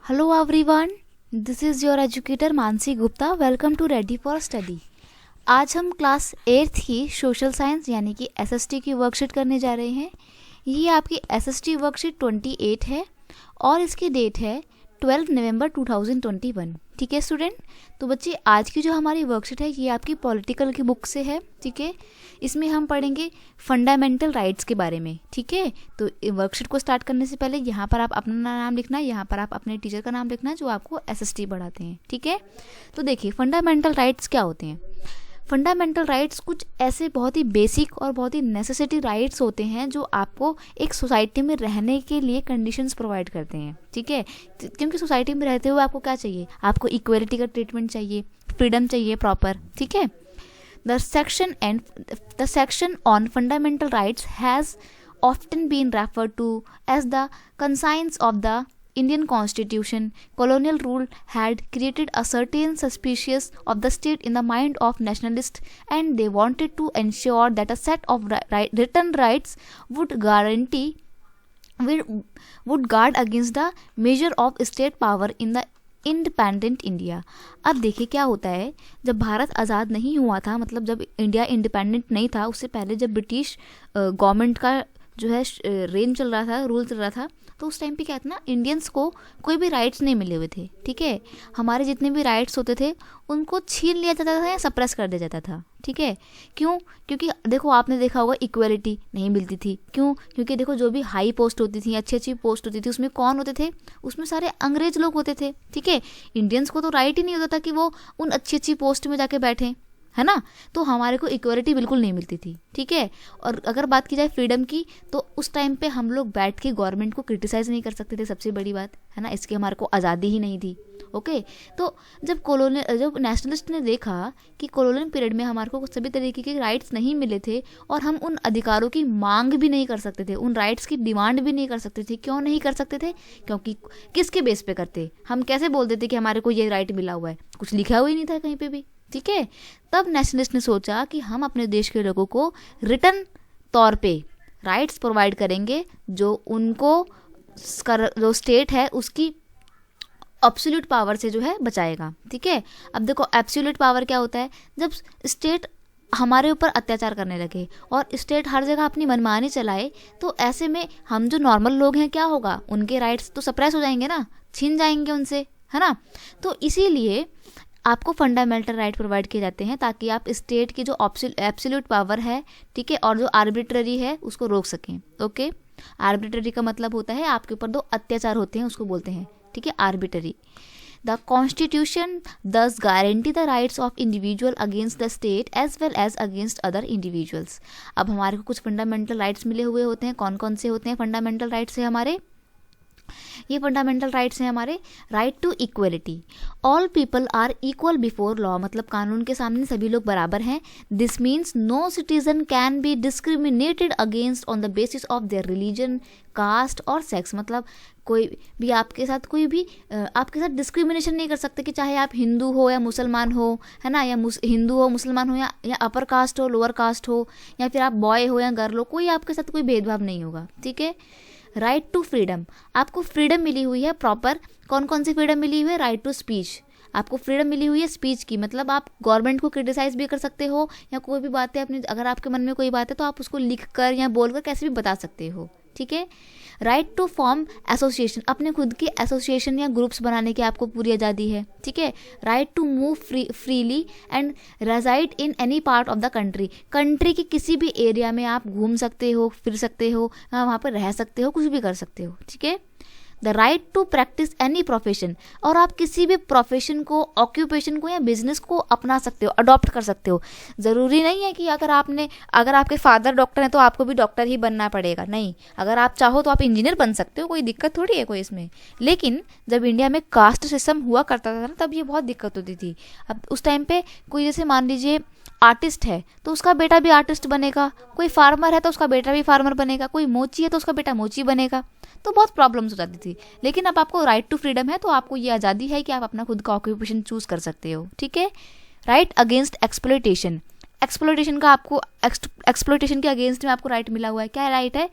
Hello everyone, this is your educator Mansi Gupta. Welcome to ready for study. आज हम class 8th की social science यानी कि SST की वर्कशीट करने जा रहे हैं. ये आपकी SST वर्कशीट 28 है और इसकी डेट है 12 नवंबर 2021. ठीक है स्टूडेंट. तो बच्चे आज की जो हमारी वर्कशीट है ये आपकी पॉलिटिकल की बुक से है. ठीक है. इसमें हम पढ़ेंगे फंडामेंटल राइट्स के बारे में. ठीक है. तो वर्कशीट को स्टार्ट करने से पहले यहाँ पर आप अपना नाम लिखना है, यहाँ पर आप अपने टीचर का नाम लिखना है जो आपको SST पढ़ाते हैं. ठीक है. तो देखिए फंडामेंटल राइट्स क्या होते हैं. फंडामेंटल राइट्स कुछ ऐसे बहुत ही बेसिक और बहुत ही नेसेसिटी राइट्स होते हैं जो आपको एक सोसाइटी में रहने के लिए कंडीशंस प्रोवाइड करते हैं. ठीक है. क्योंकि सोसाइटी में रहते हुए आपको क्या चाहिए, आपको इक्वलिटी का ट्रीटमेंट चाहिए, फ्रीडम चाहिए प्रॉपर. ठीक है. The section on fundamental rights has often been referred to as the conscience of the Indian Constitution. Colonial rule had created a certain suspicion of the state in the mind of nationalists, and they wanted to ensure that a set of written rights would guard against the measure of state power in the independent India. अब देखिए क्या होता है, जब भारत आज़ाद नहीं हुआ था, मतलब जब इंडिया इंडिपेंडेंट नहीं था, उससे पहले जब ब्रिटिश गवर्नमेंट का जो है रेन चल रहा था, रूल चल रहा था, तो उस टाइम पे क्या था ना, इंडियंस को कोई भी राइट्स नहीं मिले हुए थे. ठीक है. हमारे जितने भी राइट्स होते थे उनको छीन लिया जाता था या सप्रेस कर दिया जाता था. ठीक है. क्यों? क्योंकि देखो आपने देखा होगा इक्वलिटी नहीं मिलती थी. क्यों? क्योंकि देखो जो भी हाई पोस्ट होती थी, अच्छी अच्छी पोस्ट होती थी, उसमें कौन होते थे, उसमें सारे अंग्रेज लोग होते थे. ठीक है. इंडियंस को तो राइट ही नहीं होता था कि वो उन अच्छी अच्छी पोस्ट में जाके बैठें, है ना. तो हमारे को इक्वलिटी बिल्कुल नहीं मिलती थी. ठीक है. और अगर बात की जाए फ्रीडम की, तो उस टाइम पे हम लोग बैठ के गवर्नमेंट को क्रिटिसाइज नहीं कर सकते थे, सबसे बड़ी बात है ना. इसकी हमारे को आज़ादी ही नहीं थी. ओके. तो जब नेशनलिस्ट ने देखा कि कॉलोनियल पीरियड में हमारे को सभी तरीके के राइट्स नहीं मिले थे और हम उन अधिकारों की मांग भी नहीं कर सकते थे, उन राइट्स की डिमांड भी नहीं कर सकते थे. क्यों नहीं कर सकते थे? क्योंकि किसके बेस पे करते, हम कैसे बोलते थे कि हमारे को ये राइट मिला हुआ है, कुछ लिखा हुआ ही नहीं था कहीं पे भी. ठीक है. तब नेशनलिस्ट ने सोचा कि हम अपने देश के लोगों को रिटर्न तौर पे राइट्स प्रोवाइड करेंगे जो उनको जो स्टेट है उसकी एब्सोल्यूट पावर से जो है बचाएगा. ठीक है. अब देखो एब्सोल्यूट पावर क्या होता है, जब स्टेट हमारे ऊपर अत्याचार करने लगे और स्टेट हर जगह अपनी मनमानी चलाए, तो ऐसे में हम जो नॉर्मल लोग हैं क्या होगा, उनके राइट्स तो सप्रेस हो जाएंगे ना, छीन जाएंगे उनसे, है ना. तो इसीलिए आपको फंडामेंटल राइट प्रोवाइड किए जाते हैं ताकि आप स्टेट की जो एब्सोल्यूट पावर है, ठीक है, और जो आर्बिट्ररी है उसको रोक सकें. ओके. आर्बिट्ररी का मतलब होता है आपके ऊपर दो अत्याचार होते हैं, उसको बोलते हैं. ठीक है. Arbitrary. The Constitution thus guarantee the rights of individual against the state as well as against other individuals. अब हमारे को कुछ फंडामेंटल राइट्स मिले हुए होते हैं. कौन कौन से होते हैं फंडामेंटल राइट्स है हमारे? ये फंडामेंटल राइट्स हैं हमारे. Right to equality. All people are equal before law, मतलब कानून के सामने सभी लोग बराबर हैं. This means no citizen can be discriminated against on the basis of their religion, caste और सेक्स. मतलब कोई भी आपके साथ डिस्क्रिमिनेशन नहीं कर सकते कि चाहे आप हिंदू हो या मुसलमान हो, है ना, या हिंदू हो, मुसलमान हो, या अपर कास्ट हो, लोअर कास्ट हो, या फिर आप बॉय हो या गर्ल हो, कोई आपके साथ कोई भेदभाव नहीं होगा. ठीक है. Right to freedom. आपको फ्रीडम मिली हुई है प्रॉपर. कौन कौन सी फ्रीडम मिली हुई है? Right to speech. आपको फ्रीडम मिली हुई है स्पीच की, मतलब आप गवर्नमेंट को क्रिटिसाइज भी कर सकते हो, या कोई भी बातें अपनी, अगर आपके मन में कोई बात है तो आप उसको लिख कर या बोलकर कैसे भी बता सकते हो. ठीक है. Right to form association. अपने खुद की एसोसिएशन या ग्रुप्स बनाने की आपको पूरी आज़ादी है. ठीक है. Right to move freely and reside in any part of the country. Country के किसी भी एरिया में आप घूम सकते हो, फिर सकते हो, वहाँ पर रह सकते हो, कुछ भी कर सकते हो. ठीक है. The right to practice any profession. और आप किसी भी प्रोफेशन को, ऑक्यूपेशन को या बिजनेस को अपना सकते हो, अडॉप्ट कर सकते हो. ज़रूरी नहीं है कि अगर आपके फादर डॉक्टर हैं तो आपको भी डॉक्टर ही बनना पड़ेगा. नहीं, अगर आप चाहो तो आप इंजीनियर बन सकते हो, कोई दिक्कत थोड़ी है कोई इसमें. लेकिन जब इंडिया में कास्ट सिस्टम हुआ करता था ना, तब ये बहुत दिक्कत होती थी. अब उस टाइम पे कोई, जैसे मान लीजिए आर्टिस्ट है तो उसका बेटा भी आर्टिस्ट बनेगा, कोई फार्मर है तो उसका बेटा भी फार्मर बनेगा, कोई मोची है तो उसका बेटा मोची बनेगा. तो बहुत प्रॉब्लम्स हो जाती थी. लेकिन अब आपको राइट टू फ्रीडम है तो आपको ये आज़ादी है कि आप अपना खुद का ऑक्यूपेशन चूज कर सकते हो. ठीक है. Right against exploitation. एक्सप्लॉयटेशन का आपको एक्सप्लॉयटेशन के अगेंस्ट में आपको राइट मिला हुआ है। क्या राइट है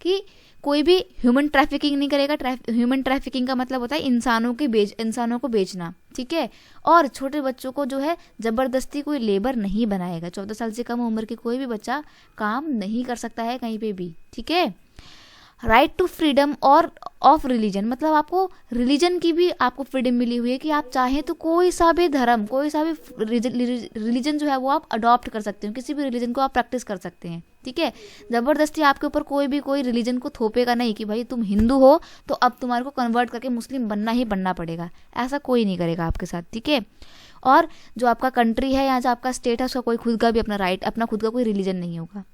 कि कोई भी ह्यूमन ट्रैफिकिंग नहीं करेगा। ह्यूमन ट्रैफिकिंग का मतलब होता है इंसानों को बेचना, ठीक है। और छोटे बच्चों को जो है ज़बरदस्ती कोई लेबर नहीं बनाएगा। 14 साल से कम उम्र के कोई भी बच्चा काम नहीं कर सकता है कहीं पे भी, ठीक है। राइट टू फ्रीडम और ऑफ रिलीजन, मतलब आपको रिलीजन की भी आपको फ्रीडम मिली हुई है कि आप चाहें तो कोई सा भी धर्म, कोई सा भी रिलीजन जो है वो आप अडॉप्ट कर सकते हो, किसी भी रिलीजन को आप प्रैक्टिस कर सकते हैं, ठीक है। ज़बरदस्ती आपके ऊपर कोई रिलीजन को थोपेगा नहीं कि भाई तुम हिंदू हो तो अब तुम्हारे को कन्वर्ट करके मुस्लिम बनना ही बनना पड़ेगा, ऐसा कोई नहीं करेगा आपके साथ, ठीक है। और जो आपका कंट्री है या जो आपका स्टेट है उसका कोई खुद का भी अपना खुद का कोई रिलीजन नहीं होगा।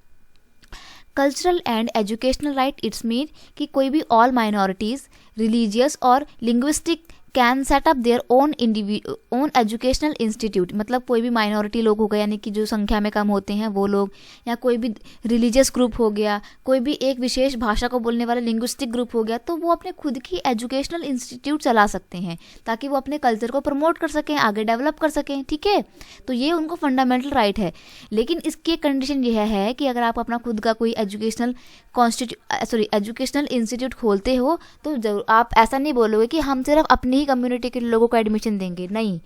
Cultural and educational right, it's mean कि कोई भी ऑल माइनॉरिटीज़ रिलीजियस और linguistic can set up their own educational institute, मतलब कोई भी माइनॉरिटी लोग हो गए यानी कि जो संख्या में कम होते हैं वो लोग, या कोई भी रिलीजियस ग्रुप हो गया, कोई भी एक विशेष भाषा को बोलने वाला लिंग्विस्टिक ग्रुप हो गया, तो वो अपने खुद की एजुकेशनल इंस्टीट्यूट चला सकते हैं ताकि वो अपने कल्चर को प्रमोट कर सकें, आगे डेवलप कर सकें, ठीक है। तो ये उनको फंडामेंटल राइट है। लेकिन इसकी एक कंडीशन यह है कि अगर आप अपना खुद का कोई एजुकेशनल इंस्टीट्यूट खोलते हो तो जरूर आप ऐसा नहीं बोलोगे कि हम सिर्फ अपनी ही कम्युनिटी के लोगों को एडमिशन देंगे, नहीं।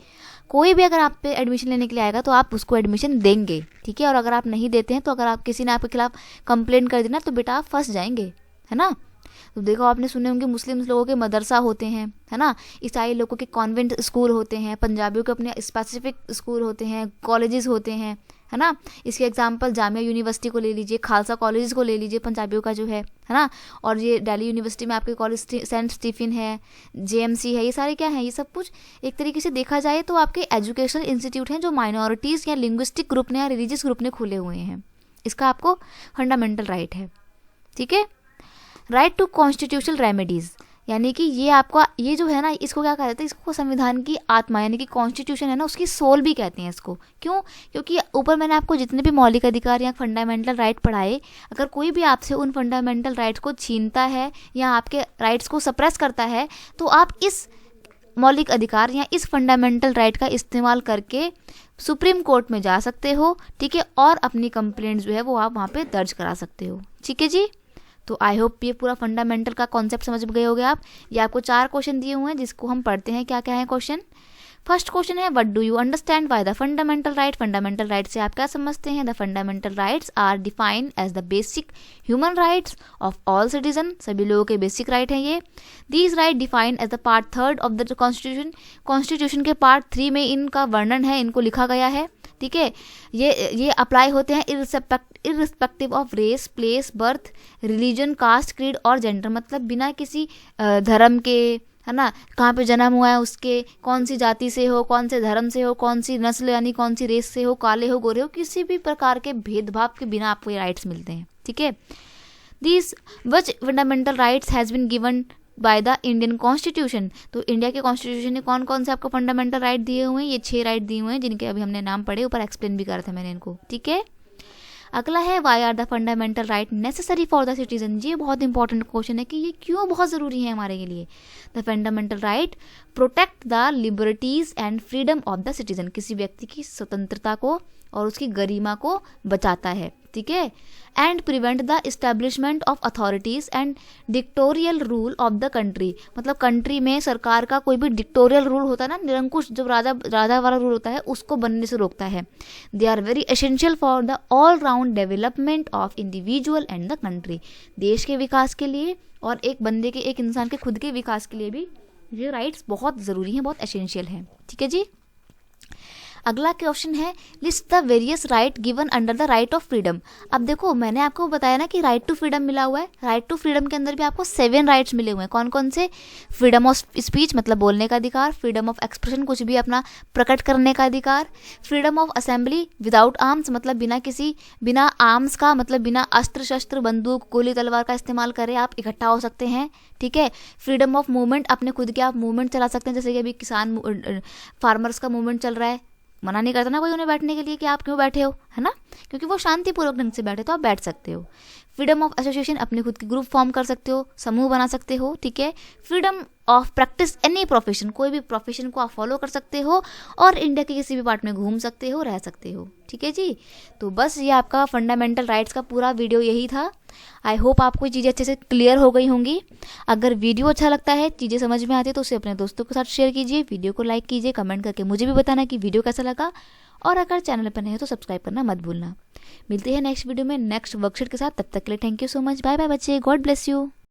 कोई भी अगर आप पे एडमिशन लेने के लिए आएगा तो आप उसको एडमिशन देंगे, ठीक है। और अगर आप नहीं देते हैं तो अगर आप किसी ने आपके खिलाफ कंप्लेंट कर देना तो बेटा आप फंस जाएंगे, है ना। तो देखो आपने सुने होंगे मुस्लिम लोगों के मदरसा होते हैं, है ना, ईसाई लोगों के कॉन्वेंट स्कूल होते हैं, पंजाबियों के अपने स्पेसिफिक स्कूल होते हैं, कॉलेजेस होते हैं, है ना। इसके एग्जांपल जामिया यूनिवर्सिटी को ले लीजिए, खालसा कॉलेज को ले लीजिए पंजाबियों का जो है ना। और ये दिल्ली यूनिवर्सिटी में आपके कॉलेज सेंट स्टीफन है, जेएमसी है, ये सारे क्या हैं, ये सब कुछ एक तरीके से देखा जाए तो आपके एजुकेशनल इंस्टीट्यूट हैं जो माइनॉरिटीज़ या लिंग्विस्टिक ग्रुप ने या रिलीजियस ग्रुप ने खुले हुए हैं। इसका आपको फंडामेंटल राइट है, ठीक है। राइट टू कॉन्स्टिट्यूशनल रेमेडीज़, यानी कि ये आपका ये जो है ना, इसको क्या कहते हैं, इसको संविधान की आत्मा यानी कि कॉन्स्टिट्यूशन है ना उसकी सोल भी कहते हैं इसको। क्यों? क्योंकि ऊपर मैंने आपको जितने भी मौलिक अधिकार या फंडामेंटल राइट पढ़ाए, अगर कोई भी आपसे उन फंडामेंटल राइट्स को छीनता है या आपके राइट्स को सप्रेस करता है तो आप इस मौलिक अधिकार या इस फंडामेंटल राइट का इस्तेमाल करके सुप्रीम कोर्ट में जा सकते हो, ठीक है। और अपनी कंप्लेंट जो है वो आप वहाँ पे दर्ज करा सकते हो, ठीक है जी। तो आई होप ये पूरा फंडामेंटल का कॉन्सेप्ट समझ गए होगे आप। ये आपको 4 क्वेश्चन दिए हुए हैं जिसको हम पढ़ते हैं। क्या क्या है क्वेश्चन? फर्स्ट क्वेश्चन है what do you understand by the fundamental right. Fundamental right से आप क्या समझते हैं? The fundamental rights are defined as the basic human rights of all citizen, सभी लोगों के बेसिक राइट हैं ये। These right defined as the part 3 of the constitution, constitution के पार्ट 3 में इनका वर्णन है, इनको लिखा गया है, ठीक है। ये अप्लाई होते हैं irrespective of race, place, birth, religion, caste, creed और जेंडर, मतलब बिना किसी धर्म के, है ना, कहाँ पे जन्म हुआ है उसके, कौन सी जाति से हो, कौन से धर्म से हो, कौन सी नस्ल यानी कौन सी रेस से हो, काले हो गोरे हो, किसी भी प्रकार के भेदभाव के बिना आपको ये राइट्स मिलते हैं, ठीक है। This which fundamental rights has been given by the Indian constitution, तो इंडिया के कॉन्स्टिट्यूशन ने कौन कौन से आपको फंडामेंटल राइट दिए हुए हैं? ये 6 राइट दिए हुए हैं जिनके अभी हमने नाम पढ़े, ऊपर एक्सप्लेन भी करा था मैंने इनको, ठीक है। अगला है why are the fundamental right necessary for the citizen. ये बहुत इंपॉर्टेंट क्वेश्चन है कि ये क्यों बहुत ज़रूरी है हमारे लिए। The fundamental right protect the liberties and freedom of the citizen, किसी व्यक्ति की स्वतंत्रता को और उसकी गरिमा को बचाता है, ठीक है। And prevent the establishment of authorities and dictatorial rule of the country, मतलब कंट्री में सरकार का कोई भी डिक्टोरियल रूल होता है ना, निरंकुश जो राजा वाला रूल होता है, उसको बनने से रोकता है। They are very essential for the all round development of individual and the country, देश के विकास के लिए और एक बंदे के, एक इंसान के खुद के विकास के लिए भी ये राइट्स बहुत ज़रूरी हैं, बहुत एसेंशियल हैं, ठीक है जी। अगला क्वेश्चन है list the various right given under the right of freedom. अब देखो मैंने आपको बताया ना कि राइट टू फ्रीडम मिला हुआ है, राइट टू फ्रीडम के अंदर भी आपको 7 राइट्स मिले हुए हैं। कौन कौन से? फ्रीडम ऑफ स्पीच मतलब बोलने का अधिकार, फ्रीडम ऑफ एक्सप्रेशन कुछ भी अपना प्रकट करने का अधिकार, freedom of assembly without arms मतलब बिना आर्म्स का मतलब बिना अस्त्र शस्त्र बंदूक गोली तलवार का इस्तेमाल करे आप इकट्ठा हो सकते हैं, ठीक है। फ्रीडम ऑफ मूवमेंट, अपने खुद के आप मूवमेंट चला सकते हैं, जैसे कि अभी किसान फार्मर्स का मूवमेंट चल रहा है, मना नहीं करता ना कोई उन्हें बैठने के लिए कि आप क्यों बैठे हो, है ना। क्योंकि वो शांतिपूर्वक ढंग से बैठे तो आप बैठ सकते हो। फ्रीडम ऑफ एसोसिएशन, अपने खुद की ग्रुप फॉर्म कर सकते हो, समूह बना सकते हो, ठीक है। Freedom of practice any profession, कोई भी प्रोफेशन को आप फॉलो कर सकते हो और इंडिया के किसी भी पार्ट में घूम सकते हो, रह सकते हो, ठीक है जी। तो बस ये आपका फंडामेंटल राइट्स का पूरा वीडियो यही था। आई होप आपको चीज़ें अच्छे से क्लियर हो गई होंगी। अगर वीडियो अच्छा लगता है, चीज़ें समझ में आती है तो उसे अपने दोस्तों के साथ शेयर कीजिए, वीडियो को लाइक कीजिए, कमेंट करके मुझे भी बताना कि वीडियो कैसा लगा, और अगर चैनल पर नए हो तो सब्सक्राइब करना मत भूलना। मिलते हैं नेक्स्ट वीडियो में नेक्स्ट वर्कशीट के साथ, तब तक के लिए thank you so much, bye bye बच्चे, गॉड ब्लेस यू।